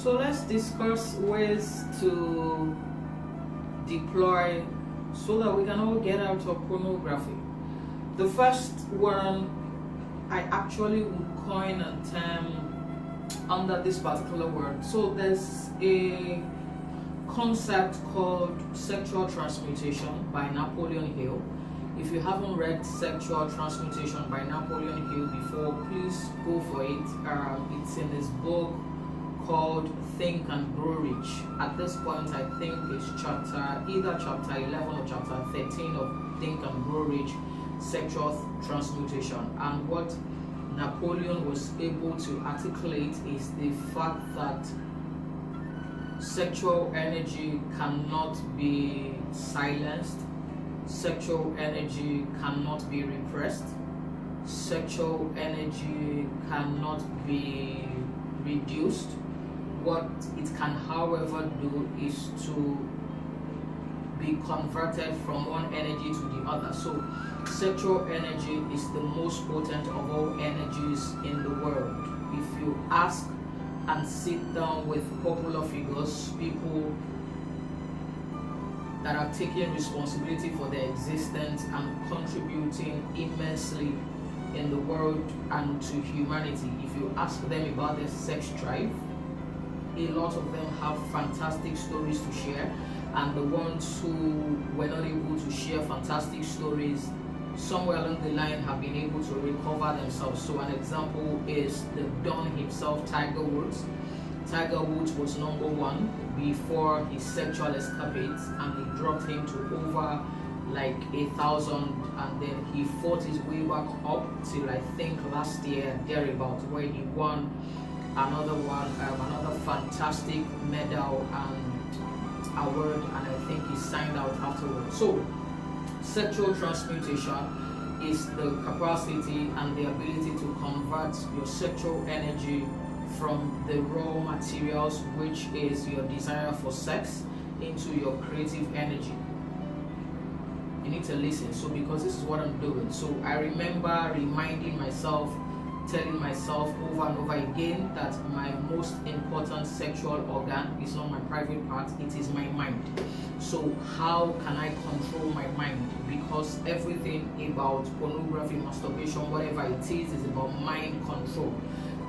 So let's discuss ways to deploy so that we can all get out of pornography. The first one I actually would coin a term under this particular word. So there's a concept called sexual transmutation by Napoleon Hill. If you haven't read Sexual Transmutation by Napoleon Hill before, please go for it. It's in his book called Think and Grow Rich. At this point, I think it's either chapter 11 or chapter 13 of Think and Grow Rich, Sexual Transmutation. And what Napoleon was able to articulate is the fact that sexual energy cannot be silenced, sexual energy cannot be repressed, sexual energy cannot be reduced. What it can, however, do is to be converted from one energy to the other. So sexual energy is the most potent of all energies in the world. If you ask and sit down with popular figures, people that are taking responsibility for their existence and contributing immensely in the world and to humanity, if you ask them about their sex drive, a lot of them have fantastic stories to share, and the ones who were not able to share fantastic stories somewhere along the line have been able to recover themselves. So an example is the Don himself, Tiger Woods. Tiger Woods was number one before his sexual escapades, and they dropped him to over like 1,000, and then he fought his way back up till I think last year thereabout, where he won another fantastic medal and award, and I think he signed out afterwards. So sexual transmutation is the capacity and the ability to convert your sexual energy from the raw materials, which is your desire for sex, into your creative energy. You need to listen. So because this is what I'm doing, so I remember reminding myself, telling myself over and over again that my most important sexual organ is not my private part, it is my mind. So how can I control my mind? Because everything about pornography, masturbation, whatever it is about mind control.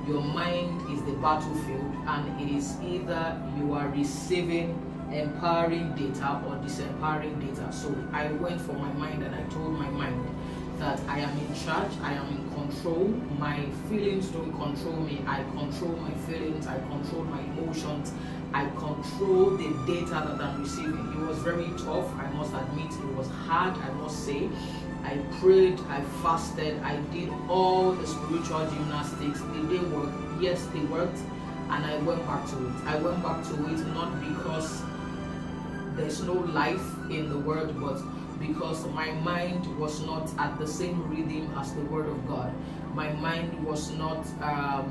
Your mind is the battlefield, and it is either you are receiving empowering data or disempowering data. So I went for my mind and I told my mind that I am in charge, I am in control, my feelings don't control me, I control my feelings, I control my emotions, I control the data that I'm receiving. It was very tough, I must admit, it was hard, I must say. I prayed, I fasted, I did all the spiritual gymnastics. Did they work? Yes, they worked, and I went back to it. I went back to it not because there's no life in the word, but because my mind was not at the same rhythm as the word of God. My mind was not, I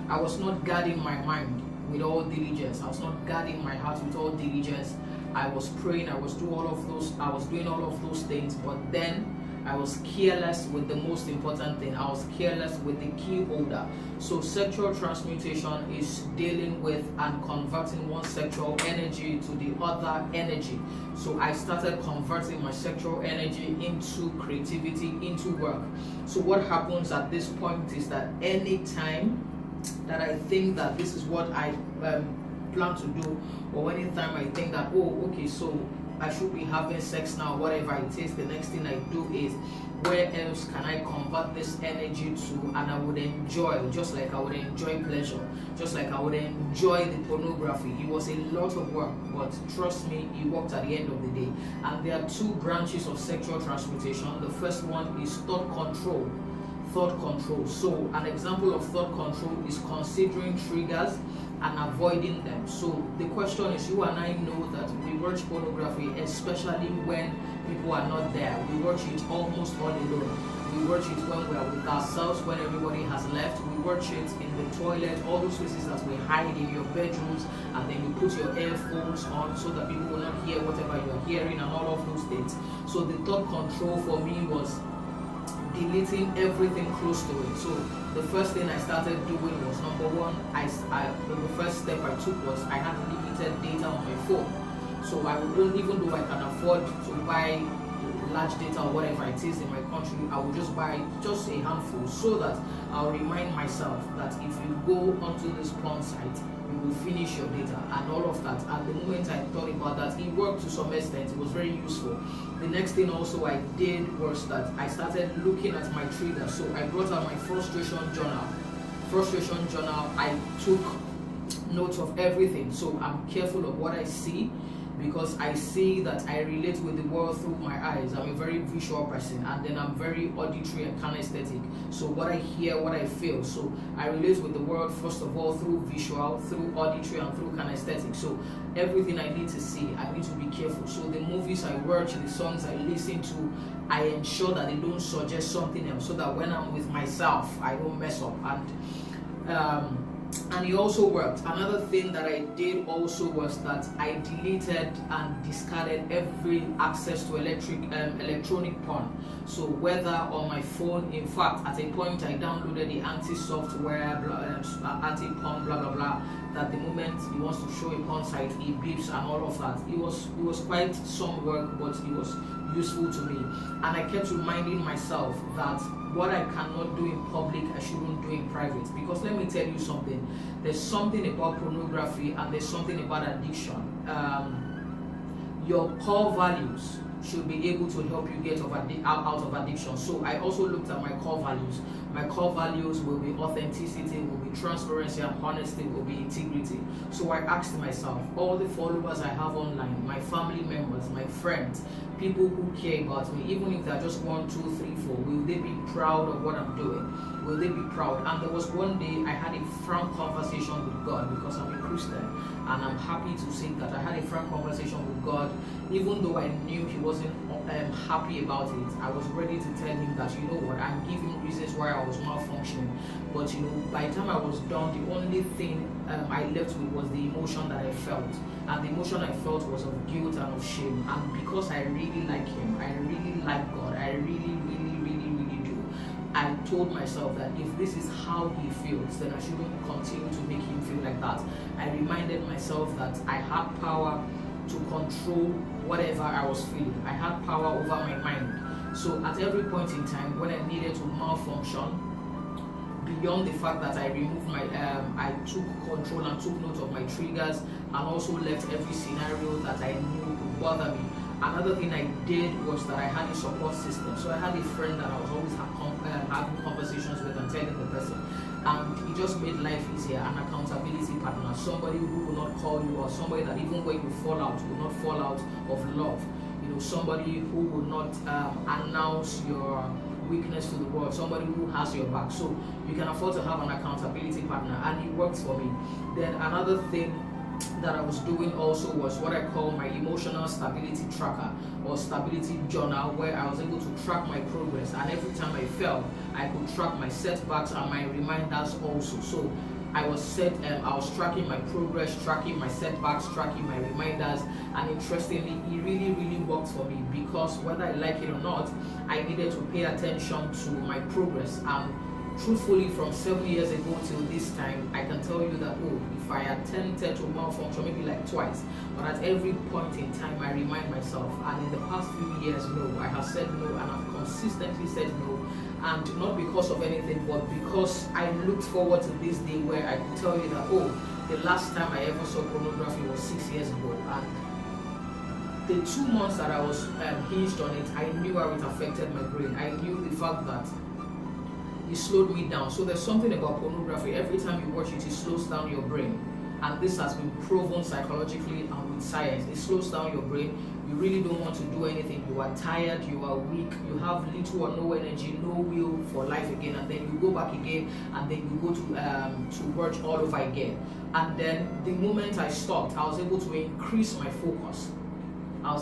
was not guarding my mind with all diligence. I was not guarding my heart with all diligence. I was praying, I was doing all of those things, but then I was careless with the most important thing. I was careless with the key holder. So sexual transmutation is dealing with and converting one sexual energy to the other energy. So I started converting my sexual energy into creativity, into work. So what happens at this point is that any time that I think that this is what I plan to do, or anytime I think that, oh, okay, so I should be having sex now, whatever it is, the next thing I do is, where else can I convert this energy to? And I would enjoy, just like I would enjoy pleasure, just like I would enjoy the pornography. It was a lot of work, but trust me, it worked at the end of the day. And there are two branches of sexual transmutation. The first one is thought control. Thought control. So an example of thought control is considering triggers and avoiding them. So the question is, you and I know that we watch pornography, especially when people are not there. We watch it almost all alone. We watch it when we are with ourselves, when everybody has left. We watch it in the toilet, all those places that we hide in your bedrooms, and then you put your earphones on so that people will not hear whatever you are hearing and all of those things. So the thought control for me was deleting everything close to it. So the first thing I started doing was, number one, the first step I took was I had limited data on my phone. So I would, even though I can afford to buy large data or whatever it is in my country, I will just buy just a handful, so that I'll remind myself that if you go onto this porn site, you will finish your data and all of that. At the moment I thought about that, it worked to some extent. It was very useful. The next thing also I did was that I started looking at my triggers. So I brought out my frustration journal. I took notes of everything. So I'm careful of what I see, because I see that I relate with the world through my eyes. I'm a very visual person, and then I'm very auditory and kinesthetic. So what I hear, what I feel. So I relate with the world first of all through visual, through auditory, and through kinesthetic. So everything I need to see, I need to be careful. So the movies I watch, the songs I listen to, I ensure that they don't suggest something else, so that when I'm with myself, I don't mess up. And it also worked. Another thing that I did also was that I deleted and discarded every access to electronic porn. So whether on my phone, in fact, at a point I downloaded the anti-software, anti-porn, blah blah blah. That the moment he wants to show a porn site, it beeps and all of that. It was quite some work, but it was useful to me. And I kept reminding myself that what I cannot do in public, I shouldn't do in private. Because let me tell you something, there's something about pornography and there's something about addiction. Your core values should be able to help you get out of addiction. So I also looked at my core values. My core values will be authenticity, will be transparency, and honesty, will be integrity. So I asked myself, all the followers I have online, my family members, my friends, people who care about me, even if they're just 1, 2, 3, 4, will they be proud of what I'm doing? Will they be proud? And there was one day I had a frank conversation with God, because I'm a Christian, and I'm happy to say that I had a frank conversation with God. Even though I knew he wasn't happy about it, I was ready to tell him that, you know what, I'm giving reasons why I was malfunctioning. But by the time I was done, the only thing I left with was the emotion that I felt. And the emotion I felt was of guilt and of shame. And because I really like him, I really like God, I really do, I told myself that if this is how he feels, then I shouldn't continue to make him feel like that. I reminded myself that I had power to control whatever I was feeling. I had power over my mind. So at every point in time when I needed to malfunction, beyond the fact that I removed I took control and took note of my triggers, and also left every scenario that I knew could bother me. Another thing I did was that I had a support system. So I had a friend that I was always having conversations with and telling the person. And it just made life easier. An accountability partner, somebody who will not call you, or somebody that even when you fall out, will not fall out of love. Somebody who will not announce your weakness to the world, somebody who has your back. So you can afford to have an accountability partner, and it worked for me. Then another thing that I was doing also was what I call my emotional stability tracker, or stability journal, where I was able to track my progress, and every time I fell, I could track my setbacks and my reminders also. So I was tracking my progress, tracking my setbacks, tracking my reminders, and interestingly, it really worked for me, because whether I like it or not, I needed to pay attention to my progress. And truthfully, from 7 years ago till this time, I can tell you that, if I attempted to malfunction, maybe like twice, but at every point in time, I remind myself. And in the past few years, no, I have said no, and I've consistently said no. And not because of anything, but because I looked forward to this day where I could tell you that, the last time I ever saw pornography was 6 years ago. And the 2 months that I was hinged on it, I knew how it affected my brain. I knew the fact that it slowed me down. So there's something about pornography. Every time you watch it, it slows down your brain. And this has been proven psychologically and with science. It slows down your brain. You really don't want to do anything. You are tired, you are weak, you have little or no energy, no will for life again. And then you go back again, and then you go to watch all over again. And then the moment I stopped, I was able to increase my focus. I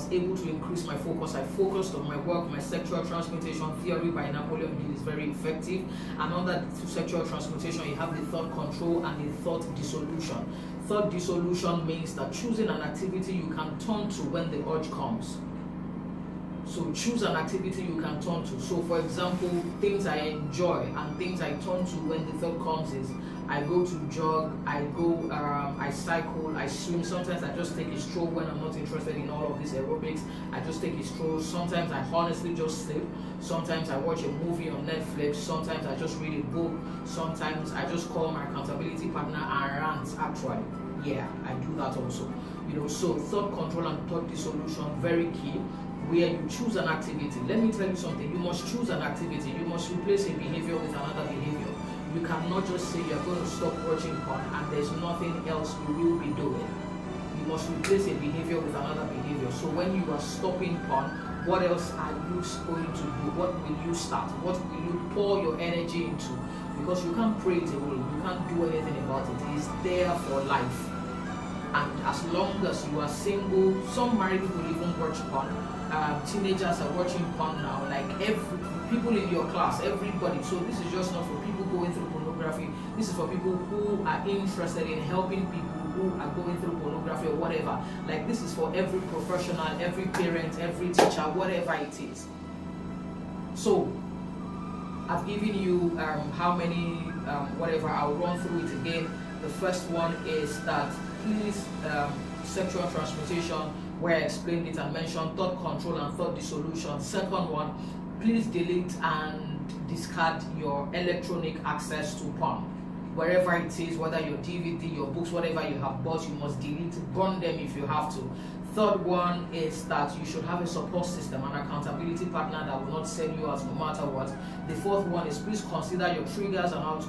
focused on my work. My sexual transmutation theory by Napoleon Hill is very effective. And under sexual transmutation, you have the thought control and the thought dissolution. Thought dissolution means that choosing an activity you can turn to when the urge comes. So choose an activity you can turn to. So for example, things I enjoy and things I turn to when the thought comes is I go to jog, I cycle, I swim. Sometimes I just take a stroll when I'm not interested in all of this aerobics. I just take a stroll. Sometimes I honestly just sleep. Sometimes I watch a movie on Netflix. Sometimes I just read a book. Sometimes I just call my accountability partner and rant. Actually, yeah, I do that also. So thought control and thought dissolution, very key. Where you choose an activity. Let me tell you something. You must choose an activity. You must replace a behavior with another behavior. You cannot just say you're going to stop watching porn and there's nothing else you will be doing. You must replace a behavior with another behavior. So when you are stopping porn, what else are you going to do? What will you start? What will you pour your energy into? Because you can't pray it away. You can't do anything about it. It is there for life. And as long as you are single, some married people even watch porn. Teenagers are watching porn now, like every people in your class, everybody. So this is just not for people going through pornography. This is for people who are interested in helping people who are going through pornography or whatever. Like this is for every professional, every parent, every teacher, whatever it is. So I've given you how many whatever. I'll run through it again. The first one is that please sexual transmutation, where I explained it and mentioned thought control and thought dissolution. Second one, please delete and discard your electronic access to porn. Wherever it is, whether your DVD, your books, whatever you have bought, you must delete, burn them if you have to. Third one is that you should have a support system, an accountability partner that will not sell you out no matter what. The fourth one is please consider your triggers and how to,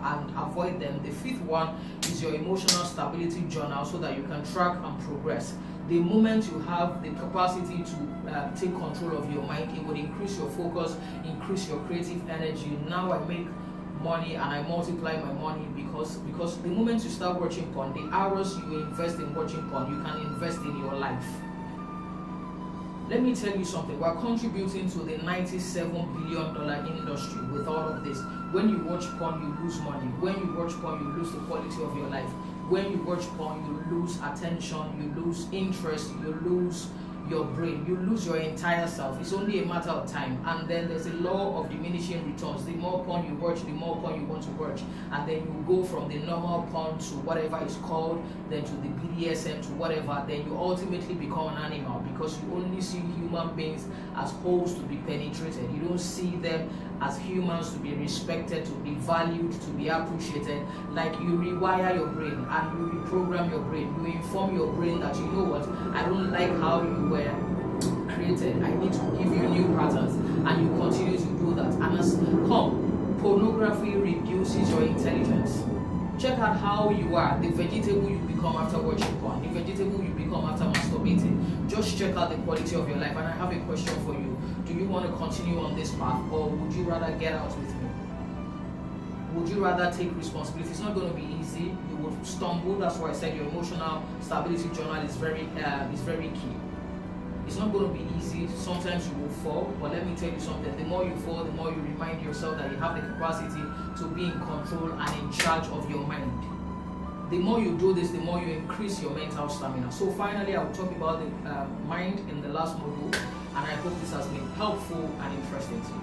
and avoid them. The fifth one is your emotional stability journal so that you can track and progress. The moment you have the capacity to take control of your mind, it would increase your focus, increase your creative energy. Now I make money and I multiply my money because the moment you start watching porn, the hours you invest in watching porn, you can invest in your life. Let me tell you something. We're contributing to the $97 billion industry with all of this. When you watch porn, you lose money. When you watch porn, you lose the quality of your life. When you watch porn, you lose attention, you lose interest, you lose your brain, you lose your entire self. It's only a matter of time. And then there's a law of diminishing returns. The more porn you watch, the more porn you want to watch. And then you go from the normal porn to whatever it's called, then to the BDSM, to whatever. Then you ultimately become an animal because you only see human beings as holes to be penetrated. You don't see them as humans to be respected, to be valued, to be appreciated. Like you rewire your brain and you reprogram your brain. You inform your brain that, you know what, I don't like how you were created. I need to give you new patterns, and you continue to do that. And as pornography reduces your intelligence. Check out how you are, the vegetable you become after watching porn, the vegetable you become after masturbating. Just check out the quality of your life. And I have a question for you. Do you want to continue on this path, or would you rather get out with me? Would you rather take responsibility? It's not going to be easy. You would stumble. That's why I said your emotional stability journal is very key. It's not going to be easy. Sometimes you will fall, but let me tell you something. The more you fall, the more you remind yourself that you have the capacity to be in control and in charge of your mind. The more you do this, the more you increase your mental stamina. So finally, I will talk about the mind in the last module, and I hope this has been helpful and interesting to you.